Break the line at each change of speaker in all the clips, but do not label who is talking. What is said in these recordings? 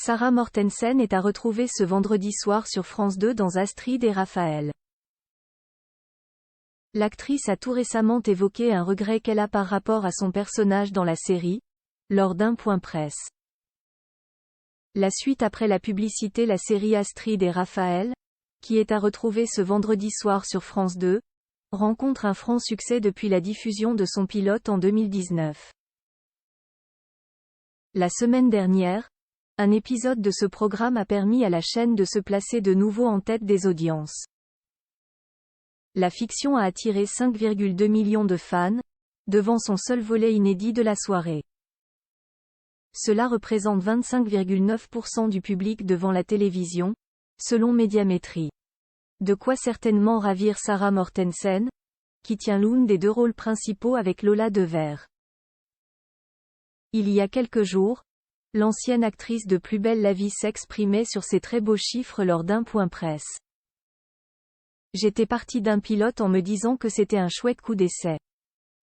Sarah Mortensen est à retrouver ce vendredi soir sur France 2 dans Astrid et Raphaël. L'actrice a tout récemment évoqué un regret qu'elle a par rapport à son personnage dans la série, lors d'un point presse. La suite après la publicité. La série Astrid et Raphaël, qui est à retrouver ce vendredi soir sur France 2, rencontre un franc succès depuis la diffusion de son pilote en 2019. La semaine dernière, un épisode de ce programme a permis à la chaîne de se placer de nouveau en tête des audiences. La fiction a attiré 5,2 millions de fans, devant son seul volet inédit de la soirée. Cela représente 25,9% du public devant la télévision, selon Médiamétrie. De quoi certainement ravir Sarah Mortensen, qui tient l'un des deux rôles principaux avec Lola Devers. Il y a quelques jours, l'ancienne actrice de Plus belle la vie s'exprimait sur ces très beaux chiffres lors d'un point presse. J'étais partie d'un pilote en me disant que c'était un chouette coup d'essai.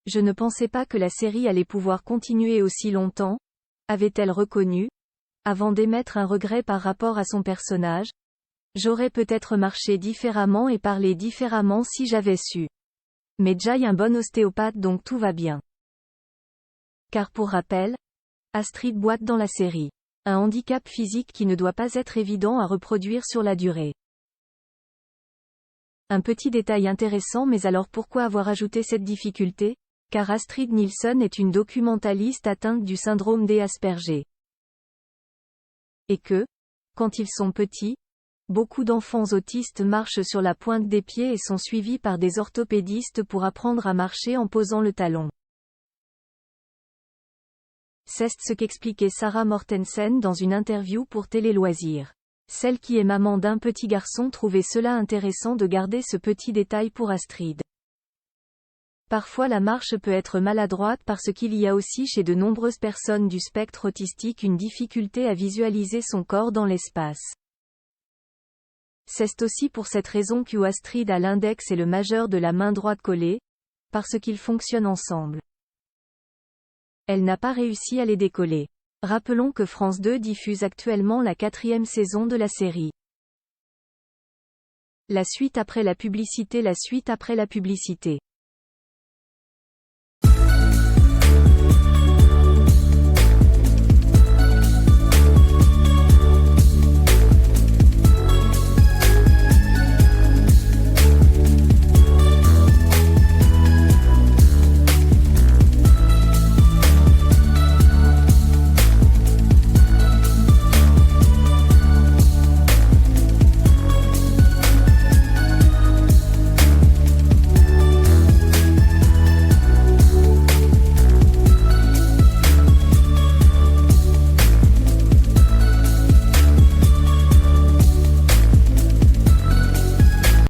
Je ne pensais pas que la série allait pouvoir continuer aussi longtemps, avait-elle reconnu, avant d'émettre un regret par rapport à son personnage. J'aurais peut-être marché différemment et parlé différemment si j'avais su. Mais Jai est un bon ostéopathe donc tout va bien. Car pour rappel, Astrid boite dans la série. Un handicap physique qui ne doit pas être évident à reproduire sur la durée. Un petit détail intéressant. Mais alors pourquoi avoir ajouté cette difficulté? Car Astrid Nilsson est une documentaliste atteinte du syndrome des Asperger. Et que, quand ils sont petits, beaucoup d'enfants autistes marchent sur la pointe des pieds et sont suivis par des orthopédistes pour apprendre à marcher en posant le talon. C'est ce qu'expliquait Sarah Mortensen dans une interview pour Télé Loisirs. Celle qui est maman d'un petit garçon trouvait cela intéressant de garder ce petit détail pour Astrid. Parfois la marche peut être maladroite parce qu'il y a aussi chez de nombreuses personnes du spectre autistique une difficulté à visualiser son corps dans l'espace. C'est aussi pour cette raison que Astrid a l'index et le majeur de la main droite collés, parce qu'ils fonctionnent ensemble. Elle n'a pas réussi à les décoller. Rappelons que France 2 diffuse actuellement la 4e saison de la série. La suite après la publicité. La suite après la publicité.